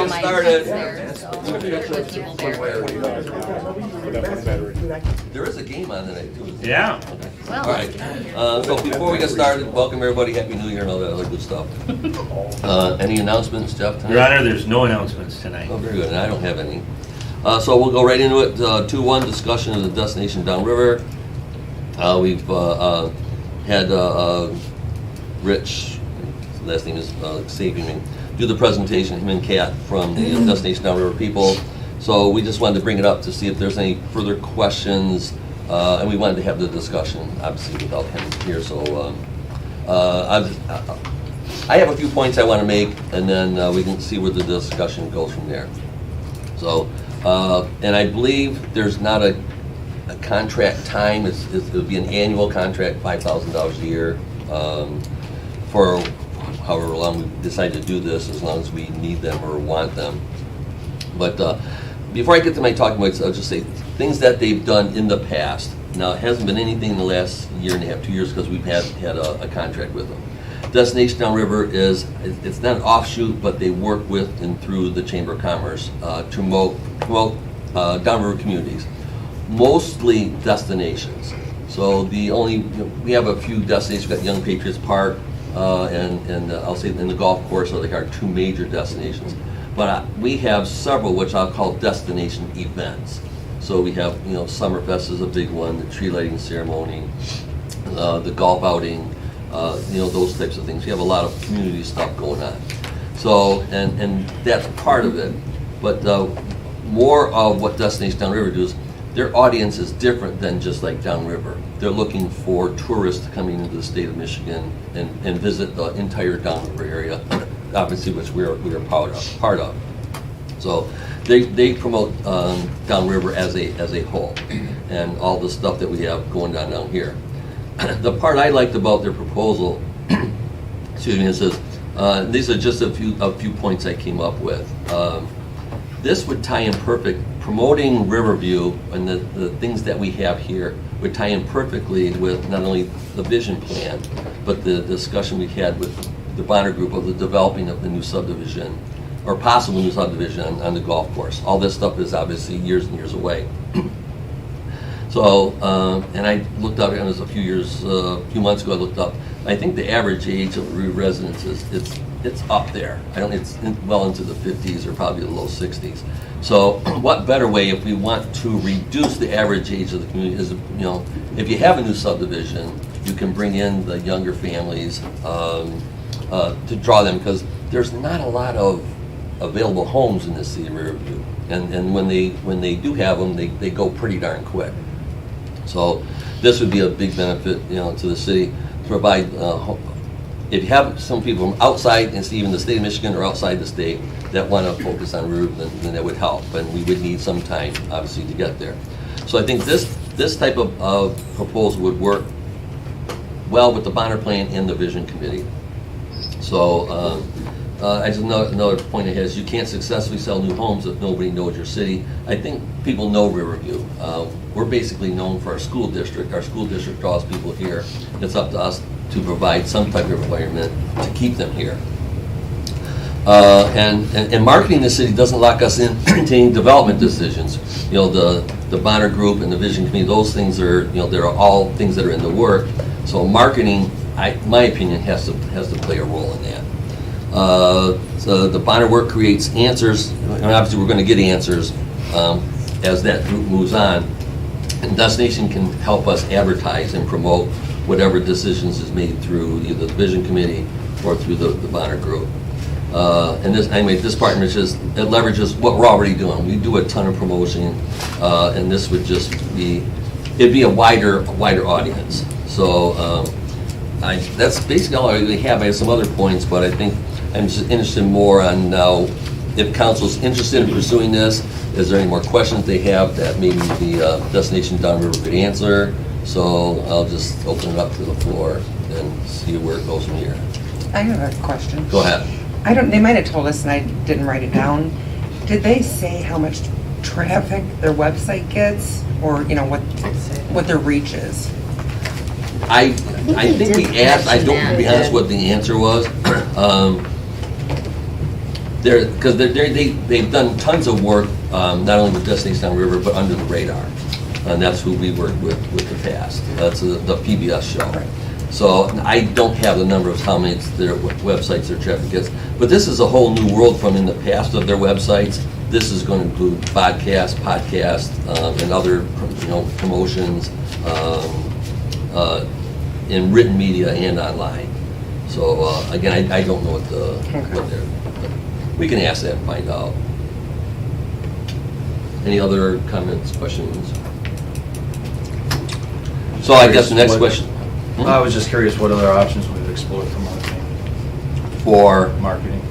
get my started. there, so, with people there. There is a game on tonight too. isn't there? Yeah. Well, All right. So before we get started, welcome everybody. Happy New Year and all that other good stuff. Any announcements, Jeff? tonight? Your Honor, there's no announcements tonight. Oh, very good. And I don't have any. So we'll go right into it. 2-1 discussion of the destination downriver. We've had Rich, last name is escaping me, do the presentation, him and Kat from the Destination Downriver people. So we just wanted to bring it up to see if there's any further questions, and we wanted to have the discussion, obviously without him here. So I have a few points I want to make, and then we can see where the discussion goes from there. So, and I believe there's not a contract time. It'll be an annual contract, $5,000 a year, for however long we decide to do this, as long as we need them or want them. But before I get to my talking points, I'll just say things that they've done in the past. Now, it hasn't been anything in the last year and a half, 2 years, because we've had a contract with them. Destination Downriver it's not an offshoot, but they work with and through the Chamber of Commerce to promote downriver communities, mostly destinations. So we have a few destinations. We've got Young Patriots Park, and I'll say in the golf course are like our two major destinations. But we have several which I'll call destination events. So we have, Summerfest is a big one, the tree lighting ceremony, the golf outing, those types of things. We have a lot of community stuff going on. So, and that's part of it. But more of what Destination Downriver does, their audience is different than just like downriver. They're looking for tourists coming into the state of Michigan and visit the entire downriver area, obviously, which we are part of. So they promote downriver as a whole, and all the stuff that we have going on down here. The part I liked about their proposal, excuse me, it says, these are just a few points I came up with. This would tie in perfect, promoting Riverview and the things that we have here would tie in perfectly with not only the vision plan, but the discussion we had with the Bonner Group of the developing of the new subdivision, or possible new subdivision on the golf course. All this stuff is obviously years and years away. So, and I looked up, and it was a few months ago I looked up, I think the average age of residents it's up there. It's well into the 50s or probably the low 60s. So what better way, if we want to reduce the average age of the community, is, if you have a new subdivision, you can bring in the younger families to draw them, because there's not a lot of available homes in the city of Riverview. And when they do have them, they go pretty darn quick. So this would be a big benefit, to the city, to provide, if you have some people from outside, and even the state of Michigan or outside the state, that want to focus on Riverview, then that would help. And we would need some time, obviously, to get there. So I think this type of proposal would work well with the Bonner Plan and the Vision Committee. So I just another point I had is you can't successfully sell new homes if nobody knows your city. I think people know Riverview. We're basically known for our school district. Our school district draws people here. It's up to us to provide some type of environment to keep them here. And marketing the city doesn't lock us in to any development decisions. The Bonner Group and the Vision Committee, those things are, they're all things that are in the work. So marketing, my opinion, has to play a role in that. So the Bonner work creates answers, and obviously we're going to get answers as that group moves on. And Destination can help us advertise and promote whatever decisions is made through either the Vision Committee or through the Bonner Group. And this partnership it leverages what we're already doing. We do a ton of promotion, and this would just it'd be a wider audience. So that's basically all I really have. I have some other points, but I think I'm just interested more on now if council's interested in pursuing this. Is there any more questions they have that maybe the Destination Downriver could answer? So I'll just open it up to the floor and see where it goes from here. I have a question. Go ahead. They might have told us and I didn't write it down. Did they say how much traffic their website gets, or what their reach is? I think we asked. I don't, to be honest, what the answer was. because they've done tons of work, not only with Destination Downriver, but under the radar. And that's who we worked with the past. That's the PBS show. So I don't have the number of how many their websites their traffic gets, but this is a whole new world from in the past of their websites. This is going to include podcast, and other, promotions in written media and online. So again, I don't know what they're. We can ask that and find out. Any other comments, questions? So I guess the next question. I was just curious what other options we've explored for marketing. For, Marketing.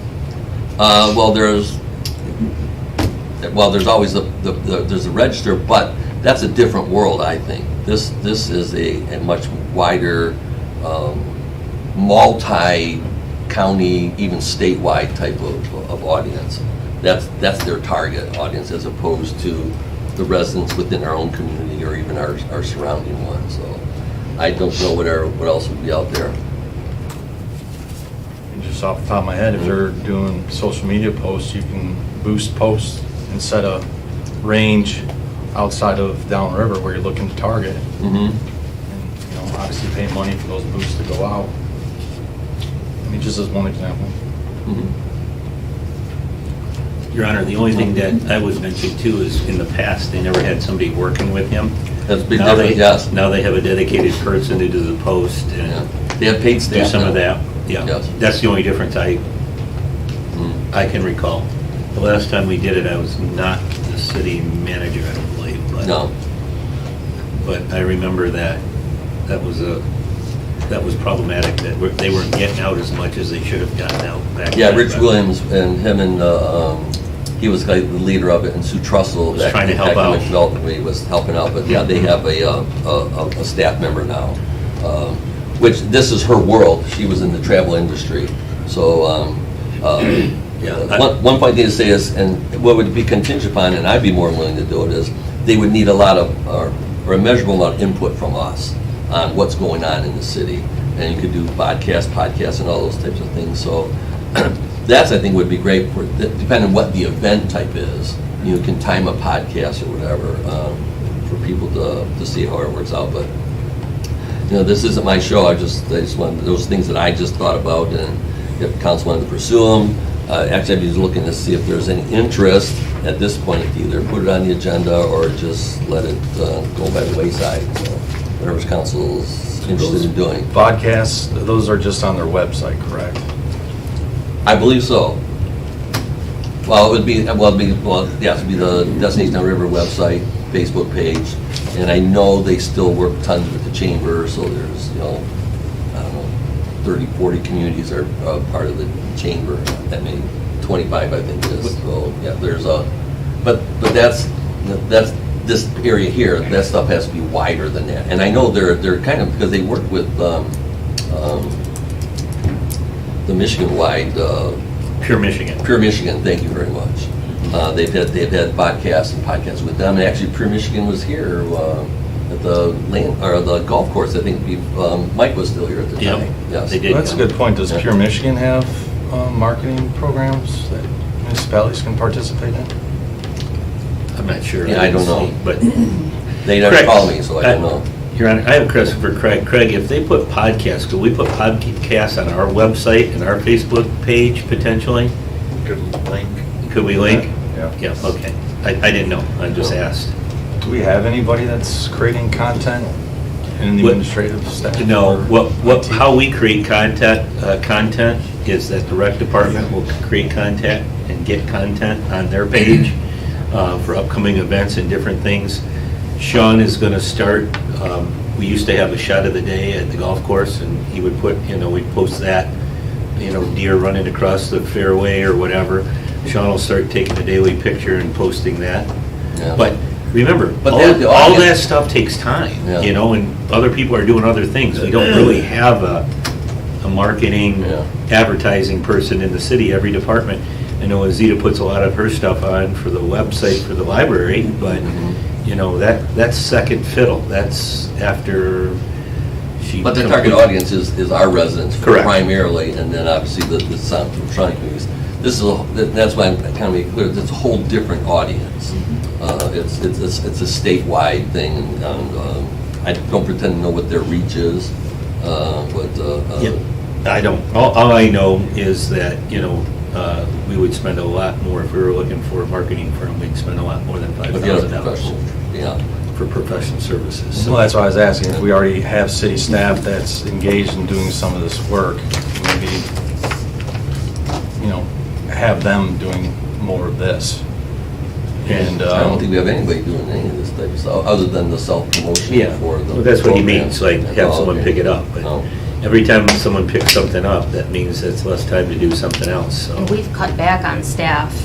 there's always there's a register, but that's a different world, I think. This is a much wider, multi-county, even statewide type of audience. That's their target audience, as opposed to the residents within our own community or even our surrounding ones. So I don't know what else would be out there. And just off the top of my head, if they're doing social media posts, you can boost posts and set a range outside of downriver where you're looking to target. Mm-hmm. And, obviously pay money for those boosts to go out. I mean, just as one example. Mm-hmm. Your Honor, the only thing that I would mention too is in the past, they never had somebody working with him. That's a big Now difference, yes. Now they have a dedicated person to do the post Yeah. and They have paid do staff some now. of that. Yeah, Yes. that's the only difference Mm. I can recall. The last time we did it, I was not the city manager, I don't believe, No. but I remember that was problematic, that they weren't getting out as much as they should have gotten out back Yeah, then. Rich Williams and him and, he was like the leader of it, and Sue Trussell. Was trying to help out. Economic Development was helping out, but yeah, they have a staff member now, which, this is her world. She was in the travel industry. So, one point I need to say is, and what would be contingent upon, and I'd be more willing to do it, is they would need a lot of, or a measurable amount of input from us on what's going on in the city. And you could do podcasts and all those types of things. So that's, I think, would be great for, depending on what the event type is. You can time a podcast or whatever for people to see how it works out. But, this isn't my show. I just wanted, those things that I just thought about, and if the council wanted to pursue them. Actually, I'd be looking to see if there's any interest at this point to either put it on the agenda or just let it go by the wayside. So whatever council's interested in doing. Podcasts, those are just on their website, correct? I believe so. Well, it'd be the Destination Downriver website, Facebook page, and I know they still work tons with the chamber, so there's, 30, 40 communities are part of the chamber, that many, 25 I think it is. So, yeah, there's but that's this area here, that stuff has to be wider than that. And I know they're kind of, because they work with the Michigan-wide, Pure Michigan. Pure Michigan, thank you very much. They've had podcasts with them. And actually, Pure Michigan was here at the golf course. I think Mike was still here at the Yeah, time. Yes. they did. That's a good point. Does Pure Michigan have marketing programs that municipalities can participate in? I'm not sure. Yeah, I don't know. But They never Craig, call me, so I don't know. Your Honor, I have a question for Craig. Craig, if they put podcasts, could we put podcasts on our website and our Facebook page potentially? Good link. Could we link? Yeah. Yeah, okay. I didn't know. I just asked. Do we have anybody that's creating content in the What- administrative staff? No, or how we create content is that the rec department will create content and get content on their page for upcoming events and different things. Sean is going to start, we used to have a shot of the day at the golf course, and he would put, we'd post that, deer running across the fairway or whatever. Sean will start taking a daily picture and posting that. Yeah. But remember, But all the all audience- that stuff takes time, Yeah. and other people are doing other things. We don't really have a marketing, Yeah. advertising person in the city, every department. I know Azita puts a lot of her stuff on for the website for the library, but, that's second fiddle. That's after she. But the target audience is our residents Correct. primarily, and then obviously the surrounding communities. this is, that's why I'm kind of making clear, it's a whole different audience. It's a statewide thing, and I don't pretend to know what their reach is, but. Yeah, I don't, all I know is that, you know, we would spend a lot more, if we were looking for a marketing firm, we'd spend a lot more than If you have a $5,000 professional, yeah. for professional services. So- Well, that's why I was asking, if we already have city staff that's engaged in doing some of this work, maybe, you know, have them doing more of this. And, I don't think we have anybody doing any of this type of stuff, other than the self-promotion Yeah, for the. well, that's what he program. means, like, have Oh, someone okay. pick it up. But Oh. every time someone picks something up, that means it's less time to do something else, so. And we've cut back on staff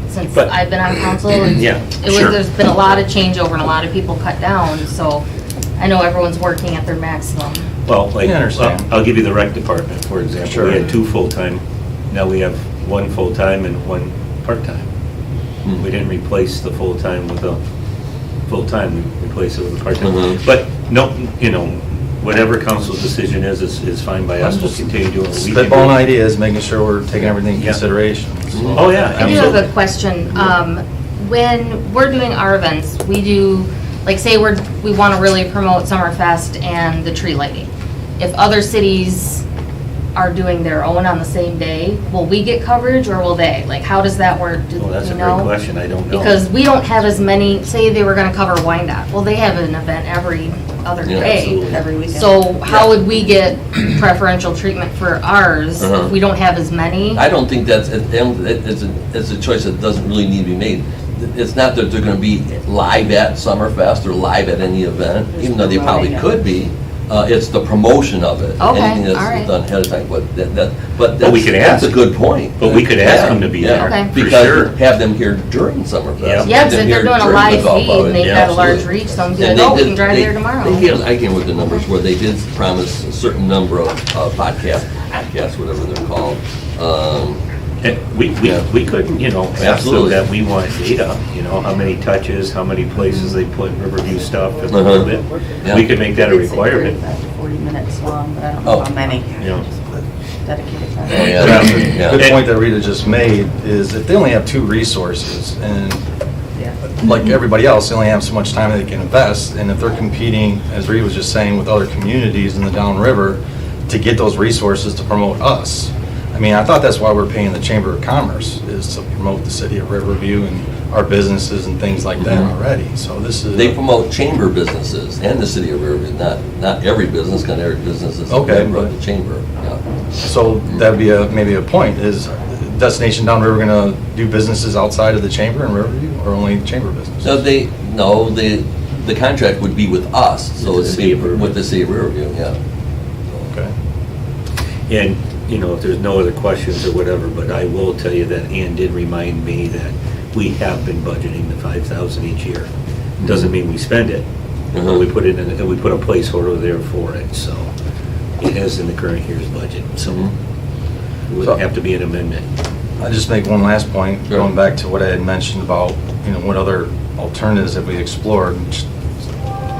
since But- I've been on council. and Yeah, it was- sure. There's been a lot of changeover and a lot of people cut down, so I know everyone's working at their maximum. Well, like, I understand. I'll give you the rec department, for example. Sure. We had 2 full-time, now we have 1 full-time and 1 part-time. Hmm. We didn't replace the full-time with a full-time, we replaced it with a part-time. Mhm. But, no, you know, whatever council's decision is fine by us, we'll continue doing what we can do. spitballing ideas, making sure we're taking everything in Yeah. consideration. So- Oh, yeah, I do have absolutely. a question. When we're doing our events, we do, like, say we want to really promote Summerfest and the tree lighting. If other cities are doing their own on the same day, will we get coverage or will they? Like, how does that work? Do Well, that's you a great know? question, I don't know. Because we don't have as many, say they were gonna cover Wyandotte, well, they have an event every other Yeah, day. absolutely. Every weekend. So how would we get preferential treatment for ours Uh-huh. if we don't have as many? I don't think that's, it's a choice that doesn't really need to be made. It's not that they're gonna be live at Summerfest or live at any event, even though they probably could be. It's the promotion of it. Okay, Anything that's all right. done ahead of time, but But we could that's a ask. good point. But we could ask Yeah, them to be yeah. there, Okay. for Because sure. have them here during Summerfest. Yeah. Have Yeah, because them if here they're doing a during the live golf feed outing. and they've Yeah, got a large absolutely. reach, someone's And gonna, they oh, we did- can drive they- there tomorrow. I can't remember the numbers, where they did promise a certain number of podcasts, whatever they're called. And Yeah. we could, you know, ask them Absolutely. that we want data, you know, how many touches, how many places they put Riverview stuff and a Uh-huh. little bit. Yeah. We could make that a requirement, 40 minutes long, but I don't Oh. know how many you know. dedicated time. Oh, yeah. Yeah. Good point that Rita just made is if they only have 2 resources and like everybody else, they only have so much time they can invest. And if they're competing, as Rita was just saying, with other communities in the downriver to get those resources to promote us. I mean, I thought that's why we're paying the Chamber of Commerce, is to promote the city of Riverview and our businesses and things like that Mhm. already. So this is. They promote chamber businesses and the city of Riverview, not every business, because every business is a Okay, member of but- the chamber, yeah. So that'd be maybe a point, is Destination Downriver gonna do businesses outside of the chamber in Riverview, or only chamber business? The contract would be with us, so With the it'd city be of Riverview. with the city of Riverview, yeah. Okay. And, you know, if there's no other questions or whatever, but I will tell you that Ann did remind me that we have been budgeting the 5,000 each year. Doesn't mean we spend it, but Uh-huh. we put it in, we put a placeholder there for it, so it is in the current year's budget, so Mhm. it would have to be an amendment. I'll just make one last point, Sure. going back to what I had mentioned about, you know, what other alternatives have we explored?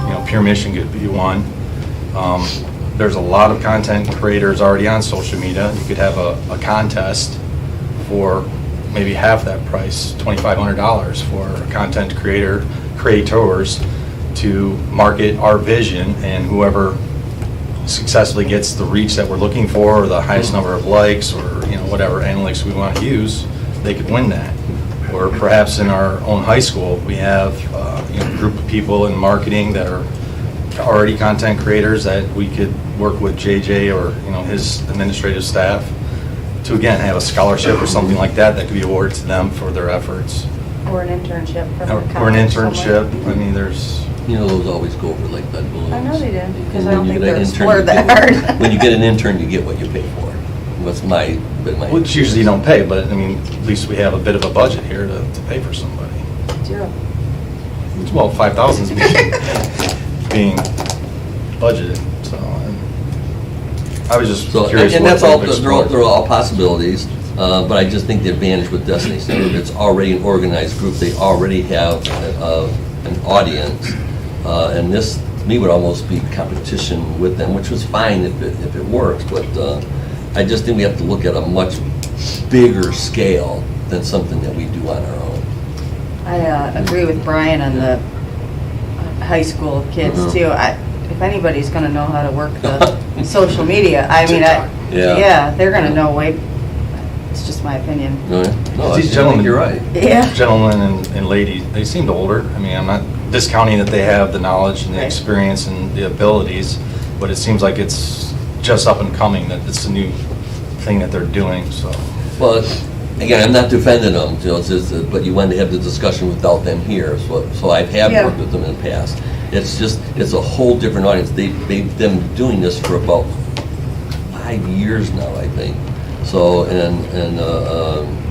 You know, Pure Mission could be one. There's a lot of content creators already on social media. You could have a contest for maybe half that price, $2,500 for content creators to market our vision, and whoever successfully gets the reach that we're looking for, or the highest number of likes, or, you know, whatever analytics we want to use, they could win that. Or perhaps in our own high school, we have, you know, a group of people in marketing that are already content creators that we could work with JJ or, you know, his administrative staff to, again, have a scholarship or something like that that could be awarded to them for their efforts. Or an internship. from a Or an college internship. somewhere. I mean, there's, You know, those always go over like lead balloons. I know they do, because I And don't when you think get they're an intern, explored you that get- hard. When you get an intern, you get what you pay for. What's my. which usually you don't pay, but I mean, at least we have a bit of a budget here to pay for somebody. 0. Well, 5,000 is being budgeted, so I was just So, curious. and what that's all, they've they're all explored. possibilities, but I just think the advantage with Destination Riverview, it's already an organized group, they already have an audience, and this, to me, would almost be competition with them, which was fine if it works, but I just think we have to look at a much bigger scale than something that we do on our own. I agree with Brian on the high school kids Mhm. too. If anybody's gonna know how to work the social media, I mean, Yeah. yeah, they're gonna know way, it's just my opinion. No, I These think gentlemen- you're right. Yeah. Gentlemen and ladies, they seemed older. I mean, I'm not discounting that they have the knowledge and the Right. experience and the abilities, but it seems like it's just up and coming, that it's a new thing that they're doing, so. Well, again, I'm not defending them, you know, it's just, but you wanted to have the discussion without them here, so I have Yeah. worked with them in the past. It's just, it's a whole different audience. They've been doing this for about 5 years now, I think. So,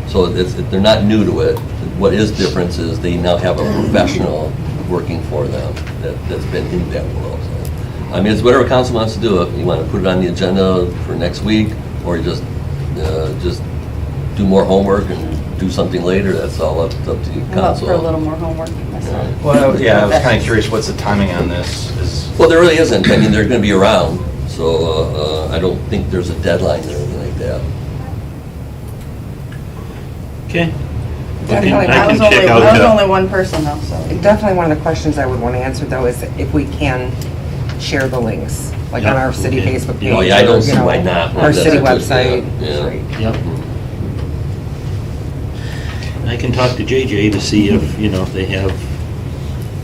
so they're not new to it. What is different is they now have a professional working for them that's been in that world. So, I mean, it's whatever council wants to do. If you want to put it on the agenda for next week, or just do more homework and do something later, that's all up to you, I'm up council. for a little more homework myself. Well, yeah, I was kind of curious, what's the timing on this? Well, there really isn't. I mean, they're going to be around, so I don't think there's a deadline or anything like that. Okay. Definitely. I I can was check out only one person though, so. Definitely one of the questions I would want to answer though is if we can share the links, like on Yeah, our city okay. Facebook page. Oh, yeah, I don't or, see you know, why not. Our That's city a good- website. yeah. Yep. I can talk to JJ to see if, they have,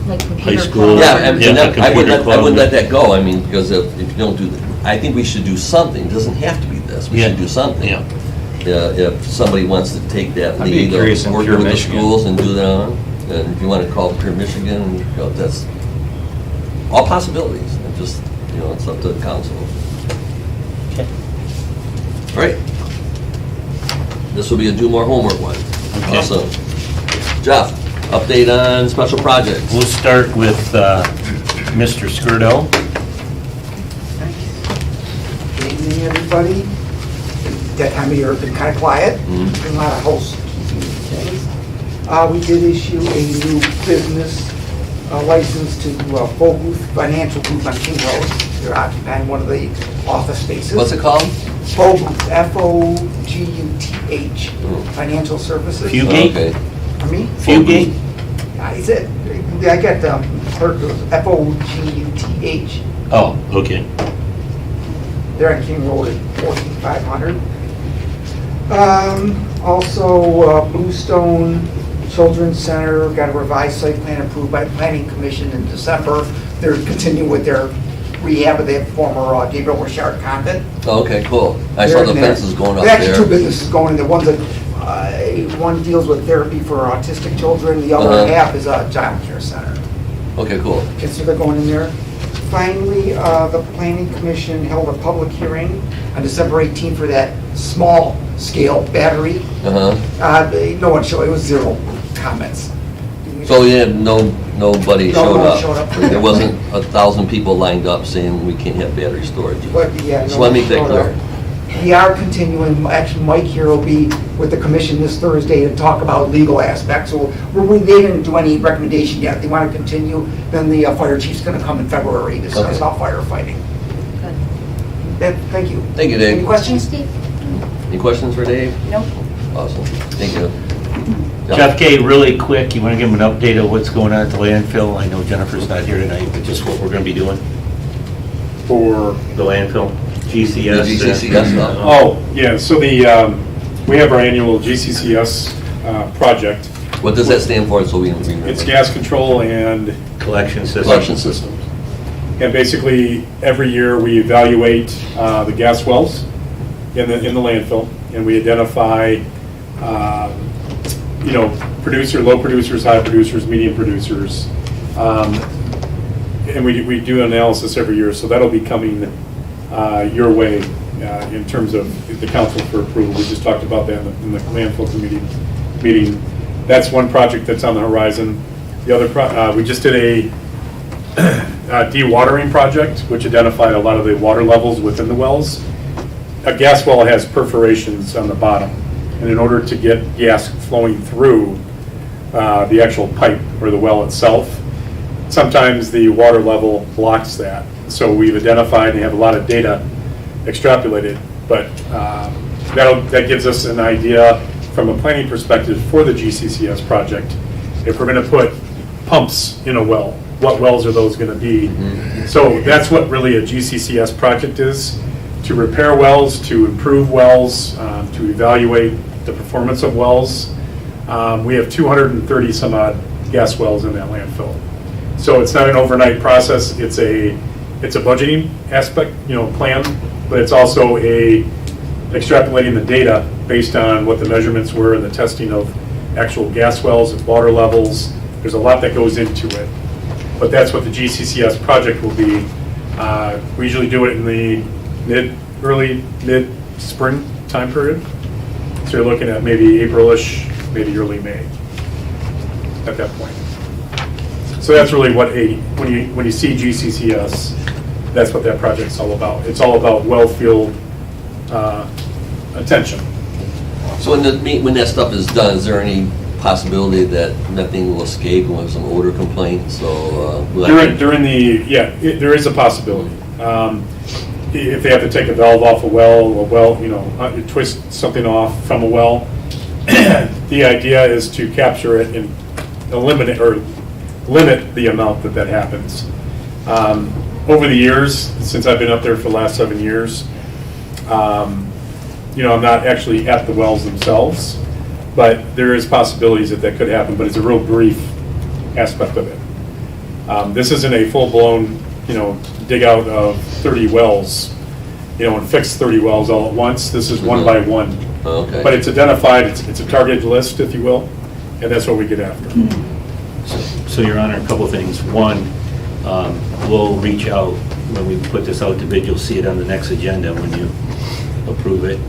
Like High computer school. club. Yeah, and Yeah, that- the I wouldn't computer let club. that go. I mean, because if you don't do, I think we should do something. It doesn't have to be this. We Yeah. should do something. Yeah. If somebody wants to take that I'd be lead curious in of working Pure with the Michigan. schools and do that on, and if you want to call it Pure Michigan, that's all possibilities. It just, it's up to the council. Okay. All right. This will be a do more homework one. Okay. Awesome. Jeff, update on special projects. We'll start with Mr. Skirdo. Good evening, everybody. That time of year, it's been kind of quiet, Mhm. been a lot of housekeeping things. We did issue a new business license to Foguth Financial Group on King Road. They're occupying one of the office spaces. What's it called? Foguth, F-O-G-U-T-H, Oh. Financial Services. Fugate? Okay. For me? Fugate? Is it? I got clerk of F-O-G-U-T-H. Oh, okay. They're on King Road at 14500. Also, Bluestone Children's Center got a revised site plan approved by the Planning Commission in December. They're continuing with their rehab of their former Gabriel Richard convent. Oh, okay, cool. I saw They're the in there. fences going up There's actually two there. businesses going in there. One's one deals with therapy for autistic children. The other Uh-huh. half is a child care center. Okay, cool. Okay, so they're going in there. Finally, the planning commission held a public hearing on December 18th for that small scale battery. Uh-huh. No one showed, it was 0 comments. So you had nobody No showed one up? showed up. There wasn't 1,000 people lined up saying we can't have battery storage? But, yeah, Just no let one me think showed there. up. We are continuing, actually Mike here will be with the commission this Thursday to talk about legal aspects. So they didn't do any recommendation yet. They want to continue, then the fire chief's going to come in February to discuss Okay. about firefighting. Thank you. Thank you, Any Dave. questions? Steve? Any questions for Dave? Nope. Awesome. Thank you. Jeff K., really quick, you want to give them an update of what's going on at the landfill? I know Jennifer's not here tonight, but just what we're going to be doing, For, the landfill, GCS. The GCCS stuff. oh, yeah, so we have our annual GCCS project. What does that stand for, so we remember? It's gas control and Collection system. Collection systems. And basically, every year, we evaluate the gas wells in the landfill, and we identify, low producers, high producers, medium producers. And we do analysis every year, so that'll be coming your way in terms of the council for approval. We just talked about that in the landfill committee meeting. That's one project that's on the horizon. The other, we just did a dewatering project, which identified a lot of the water levels within the wells. A gas well has perforations on the bottom, and in order to get gas flowing through the actual pipe or the well itself, sometimes the water level blocks that. So we've identified and have a lot of data extrapolated, but that gives us an idea from a planning perspective for the GCCS project. If we're going to put pumps in a well, what wells are those going to be? So that's what really a GCCS project is, to repair wells, to improve wells, to evaluate the performance of wells. We have 230 some odd gas wells in that landfill. So it's not an overnight process. It's a budgeting aspect, plan, but it's also extrapolating the data based on what the measurements were and the testing of actual gas wells and water levels. There's a lot that goes into it. But that's what the GCCS project will be. We usually do it in the early mid-spring time period. So you're looking at maybe April-ish, maybe early May at that point. So that's really what when you see GCCS, that's what that project's all about. It's all about well field attention. So when that stuff is done, is there any possibility that nothing will escape with some odor complaints? So there is a possibility. If they have to take a valve off a well, twist something off from a well, the idea is to capture it and eliminate or limit the amount that happens. Over the years, since I've been up there for the last 7 years, I'm not actually at the wells themselves, but there is possibilities that could happen, but it's a real brief aspect of it. This isn't a full-blown, dig out of 30 wells, and fix 30 wells all at once. This is one by one. Okay. But it's identified, it's a targeted list, if you will, and that's what we get after. So, Your Honor, a couple of things. One, we'll reach out when we put this out to bid. You'll see it on the next agenda when you approve it.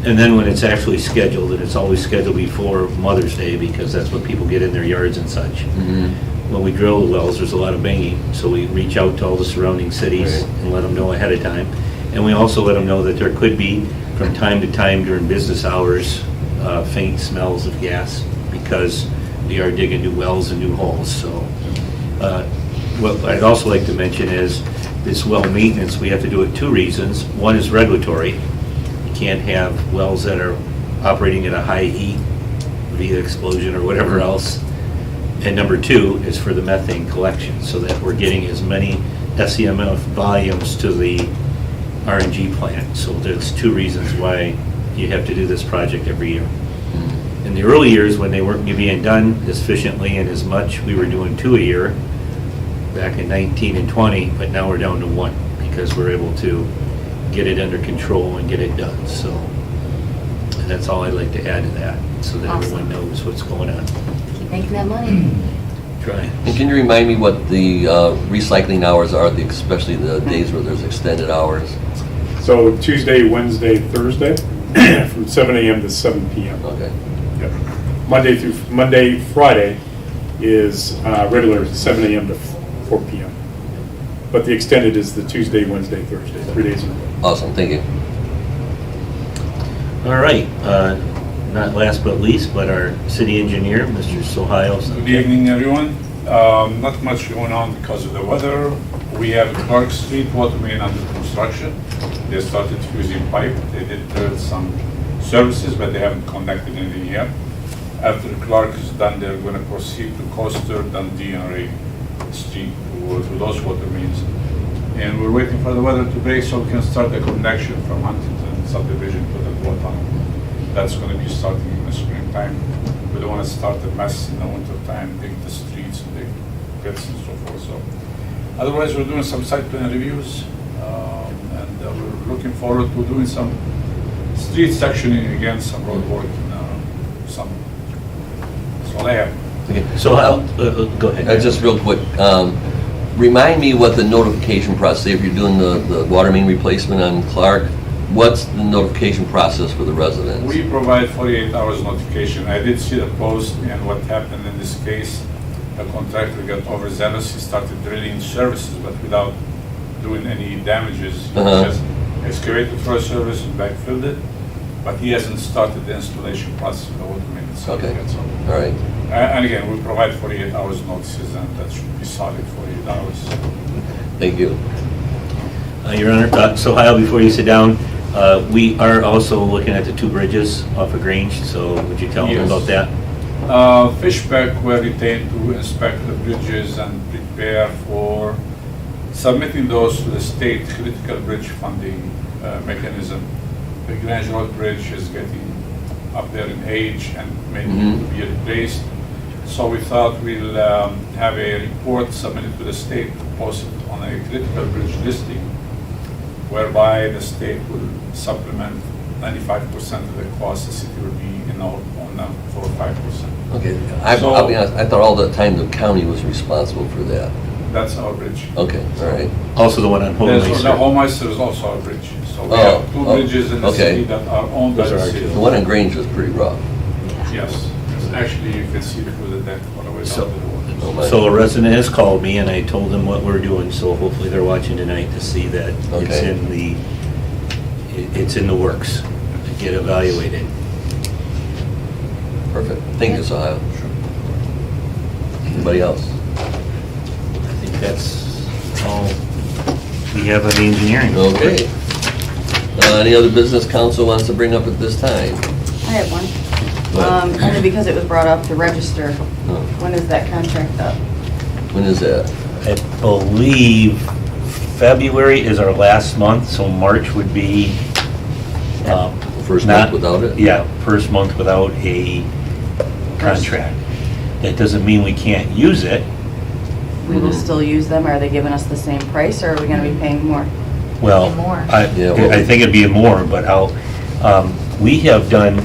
And then when it's actually scheduled, and it's always scheduled before Mother's Day because that's when people get in their yards and such. When we drill the wells, there's a lot of banging, so we reach out to all the surrounding cities and let them know ahead of time. And we also let them know that there could be, from time to time during business hours, faint smells of gas because we are digging new wells and new holes. So what I'd also like to mention is this well maintenance, we have to do it 2 reasons. One is regulatory. You can't have wells that are operating at a high heat via explosion or whatever else. And number 2 is for the methane collection, so that we're getting as many SEMF volumes to the RNG plant. So there's 2 reasons why you have to do this project every year. In the early years, when they weren't being done as efficiently and as much, we were doing 2 a year back in 19 and 20, but now we're down to 1 because we're able to get it under control and get it done. So and that's all I'd like to add to that, so that everyone knows what's going on. Keep making that money. Try. And can you remind me what the recycling hours are, especially the days where there's extended hours? So Tuesday, Wednesday, Thursday, from 7 a.m. to 7 p.m. Okay. Yep. Monday, Friday is regular 7 a.m. to 4 p.m. But the extended is the Tuesday, Wednesday, Thursday, 3 days in a row. Awesome, thank you. All right, not last but least, but our city engineer, Mr. Sohail. Good evening, everyone. Not much going on because of the weather. We have Clark Street water main under construction. They started fusing pipe. They did some services, but they haven't connected anything yet. After Clark is done, they're going to proceed to Coaster, Dundee, and Ray Street to those water mains. And we're waiting for the weather to break so we can start the connection from Huntington subdivision to the Boat Tunnel. That's going to be starting in the springtime. We don't want to start a mess in the winter time, dig the streets and dig pits and so forth. So, otherwise, we're doing some site plan reviews, and we're looking forward to doing some street sectioning again, some road work in summer. That's all I have. Okay. So, go ahead. Just real quick, remind me what the notification process, if you're doing the water main replacement on Clark, what's the notification process for the residents? We provide 48 hours notification. I did see the post, and what happened in this case, the contractor got overzealous. He started drilling services, but without doing any damages. He just excavated for a service and backfilled it, but he hasn't started the installation process of the water main itself Okay. yet. So. All right. And again, we provide 48 hours notices, and that should be solid 48 hours. Thank you. Your Honor, Sohail, before you sit down, We are also looking at the two bridges off of Grange, so would you tell them Yes. about that? Fishback were retained to inspect the bridges and prepare for submitting those to the state critical bridge funding mechanism. The Grange Road Bridge is getting up there in age and may need to be replaced. So we thought we'll have a report submitted to the state, posted on a critical bridge listing, whereby the state will supplement 95% of the cost the city will be on for 5%. Okay, I'll be honest, I thought all the time the county was responsible for that. That's our bridge. Okay, all right. Also the one on The Homemeister. Homemeister is also our bridge. So we Oh, have two oh, bridges in the okay. city that are owned by Those are the our city. two. The one in Grange was pretty rough. Yes, actually you can see through the deck all the way down So- to the water. Oh, my. So a resident has called me and I told them what we're doing, so hopefully they're watching tonight to see that it's Okay. it's in the works to get evaluated. Perfect. Thank you, Sahil. Anybody else? I think that's all we have on the engineering. Okay. Any other business council wants to bring up at this time? I have one. Go ahead. Only because it was brought up, the register. Oh, When is that contract up? When is that? I believe February is our last month, so March would be. First not- month without it? Yeah, first month without a contract. That doesn't mean we can't use it. We will still use them. Are they giving us the same price or are we gonna be paying more? Well, More. Yeah, well- I think it'd be more, but we have done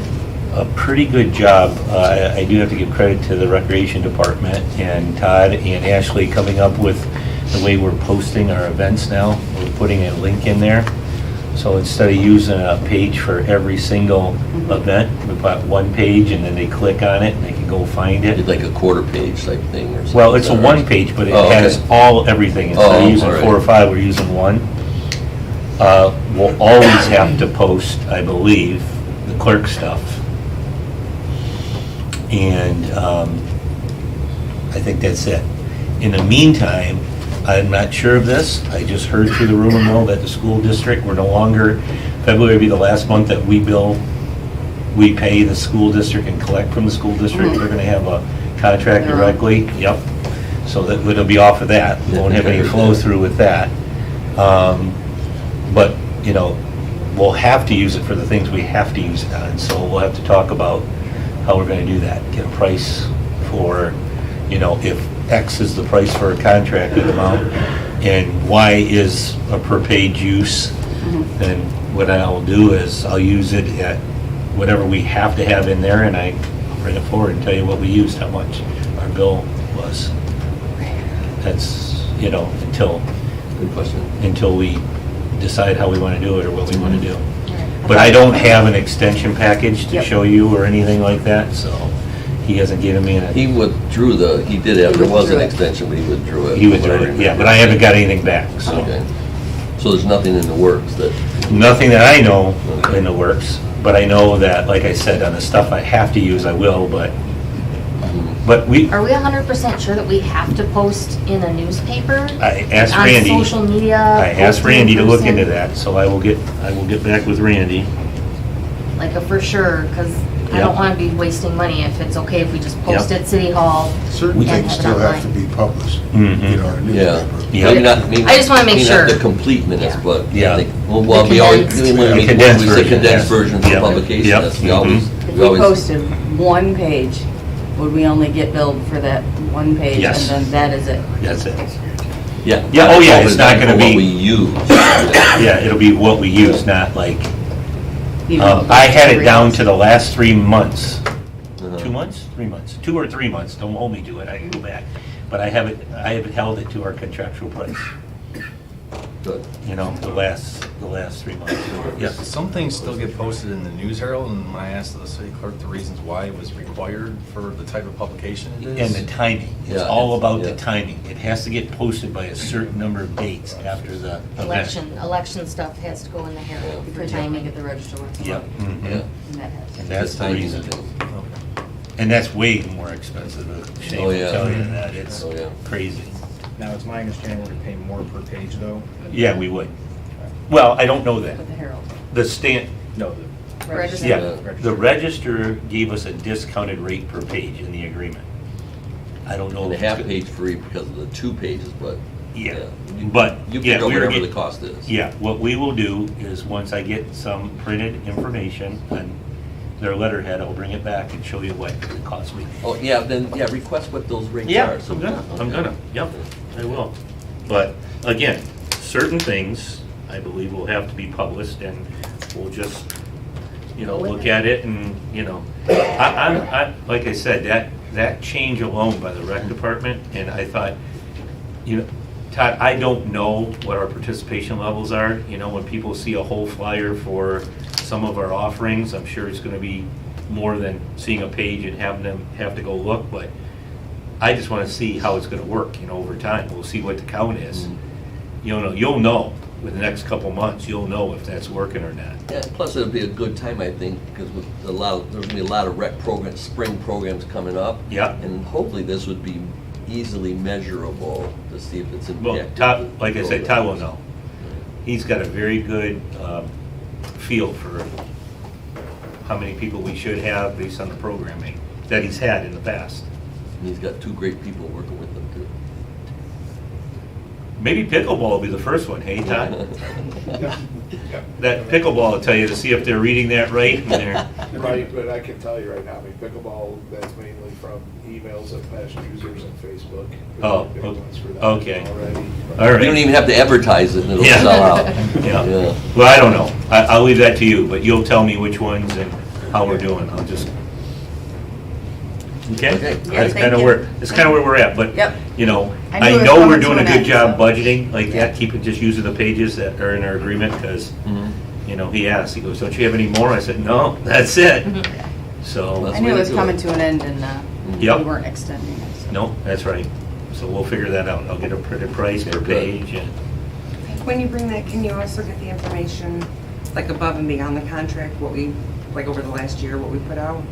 a pretty good job. I do have to give credit to the Recreation Department and Todd and Ashley coming up with the way we're posting our events now. We're putting a link in there. So instead of using a page for every single event, we put one page and then they click on it and they can go find it. It's like a quarter page type thing or something? Well, it's a Or- one page, but it Oh, okay. has everything. Instead Oh, of using all right. 4 or 5, we're using one. We'll always have to post, I believe, the clerk stuff. And I think that's it. In the meantime, I'm not sure of this. I just heard through the rumor mill that the school district, we're no longer, February will be the last month that we pay the school district and collect from the school district. They're gonna have a contract Their own. directly. Yep. So that it'll be off of that. We won't have any flow through with that. But, you know, we'll have to use it for the things we have to use it on. So we'll have to talk about how we're gonna do that. Get a price for, you know, if X is the price for a contracted amount and Y is a per page use, then what I'll do is I'll use it at whatever we have to have in there and I bring it forward and tell you what we used, how much our bill was. That's, you know, Good question. until we decide how we want to do it or what we want to do. But I don't have an extension package to Yep. show you or anything like that, so he hasn't given me He withdrew he did have, there was an withdrew it. extension, but he withdrew it. He withdrew it, yeah, but I haven't got anything back, so. Okay. So there's nothing in the works that, Nothing that I know in the works, but I know that, like I said, on the stuff I have to use, I will, but we, Are we 100% sure that we have to post in a newspaper? I asked On Randy. social media? I asked posting in Randy to look person? into that, so I will get back with Randy. Like a for sure, because I Yep. don't want to be wasting money if it's okay if we just post Yep. at City Hall. Certain and things have it still have to online. be published, Mhm. you know, in a yeah. newspaper. Yeah. Maybe not, maybe. I just wanna make maybe sure. not the complete minutes, Yeah. but. Yeah. I think- Well, The we always, condensed. when we The condensed say version, condensed yeah. version for Yep. publication, Yep. that's, we always, If we we always. posted one page, would we only get billed for that one page? Yes. And then that is it? That's it. Yeah. Yeah, oh, yeah, it's not gonna be- What we use. Yeah, it'll be what we use, not like, You know, I had it every down month? to the last 3 months. Uh-huh. 2 months? 3 months. 2 or 3 months. Don't hold me to it. I can go back. But I have held it to our contractual price, Good. you know, the last 3 months. Yes. Some things still get posted in the News Herald, and when I asked the city clerk the reasons why it was required for the type of publication it And is. the timing. It's Yeah, all about yeah. the timing. It has to get posted by a certain number of dates after the event. Election stuff has to go in the Herald for Because you only timing. get the register once a Yep. month. mhm. Yeah. And that has- And that's Just the timing reason. thing. And that's way more expensive. Shane Oh, will yeah. tell you that. It's Oh, yeah. crazy. Now, it's my understanding we're gonna pay more per page, though. Yeah, we would. Well, I don't know that. With the Herald. The stamp, no, Register. yeah, the register gave us a discounted rate per page in the agreement. I don't know. And a if it's half good. page free because of the 2 pages, but. Yeah, You- but, You yeah, figure we were whatever get- the cost is. Yeah, what we will do is, once I get some printed information on their letterhead, I'll bring it back and show you what it costs me. Oh, yeah, then, yeah, request what those rates Yeah, are. so I'm we gonna, know. I'm gonna, yep, I will. But again, certain things, I believe, will have to be published, and we'll just, look at it and, like I said, that change alone by the rec department, and I thought, Todd, I don't know what our participation levels are. When people see a whole flyer for some of our offerings, I'm sure it's gonna be more than seeing a page and having them have to go look, but I just wanna see how it's gonna work, over time. We'll see what the count is. You'll know with the next couple months, you'll know if that's working or not. Yeah, plus it'll be a good time, I think, because with there's gonna be a lot of rec programs, spring programs coming up. Yeah. And hopefully this would be easily measurable to see if it's Well, impacted. Todd, like I said, Todd will programs. know. He's got a very good feel for how many people we should have based on the programming that he's had in the past. And he's got 2 great people working with him, too. Maybe pickleball will be the first one, hey, Todd? Yeah. That pickleball will tell you to see if they're reading that right and they're, Right, but I can tell you right now, pickleball, that's mainly from emails of past users on Facebook. Oh, Big ones for that okay. already. all You don't right. even have to advertise it and it'll Yeah. sell out. Yeah. Yeah. Well, I don't know. I'll leave that to you, but you'll tell me which ones and how we're doing. I'll just. Okay? Okay. That's thank kind of you. where we're at, but, Yep. you know, I knew I it was know we're coming to doing a an good end, job so- budgeting like Yeah. that, keep it, just using the pages that are in our agreement, because, Mhm. he asked, he goes, don't you have any more? I said, no, that's it. So, That's I knew the way it to was do coming it. to an end and Yep. we weren't extending it. so. no, that's right. So we'll figure that out. I'll get a printed price per Okay, good. page and, When you bring that, can you also get the information, like above and beyond the contract, what we, like over the last year, what we put out?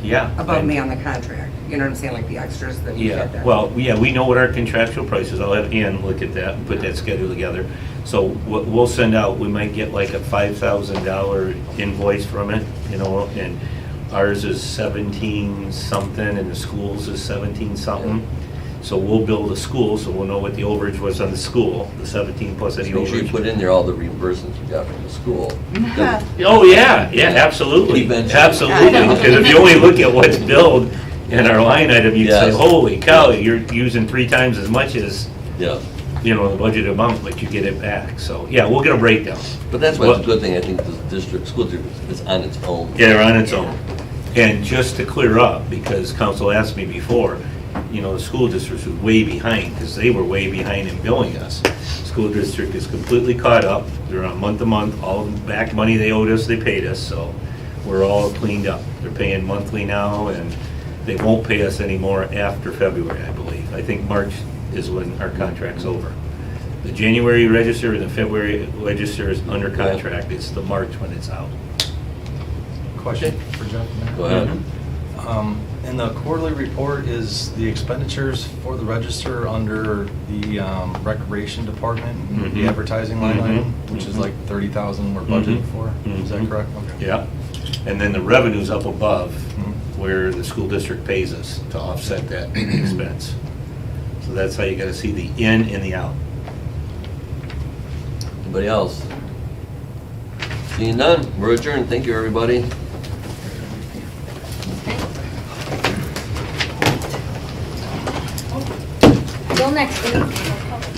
yeah. Above and beyond the contract, you know what I'm saying, like the extras that we Yeah, had there? well, yeah, we know what our contractual price is. I'll have Ann look at that and put that schedule together. So what we'll send out, we might get like a $5,000 invoice from it, and ours is 17 something and the school's is 17 something. So we'll bill the school, so we'll know what the overage was on the school, the 17 plus any Make sure you overage. put in there all the reimbursements you got from the school. Oh, yeah, absolutely, Eventually. absolutely. Because if you only look at what's billed in our line item, you'd say, Yes. holy cow, you're using 3 times as much as, Yeah, the budget amount, but you get it back. So, yeah, we'll get a breakdown. but that's why it's a good thing, I think, the school district is on its own. Yeah, they're on its own. And just to clear up, because council asked me before, the school district was way behind, because they were way behind in billing us. School district is completely caught up. They're on month to month, all the back money they owed us, they paid us, so we're all cleaned up. They're paying monthly now, and they won't pay us anymore after February, I believe. I think March is when our contract's over. The January register and the February register is under contract. It's the March when it's out. Question for Jeff? Go ahead. In the quarterly report, is the expenditures for the register under the recreation department, Mhm. the advertising line Mhm. item, which is like 30,000 we're budgeting for? Is that Mhm. correct? Okay. Yeah, and then the revenue's up above Mhm. where the school district pays us to offset that expense. So that's how you gotta see the in and the out. Anybody else? Seeing none, we're adjourned. Thank you, everybody. Till next week.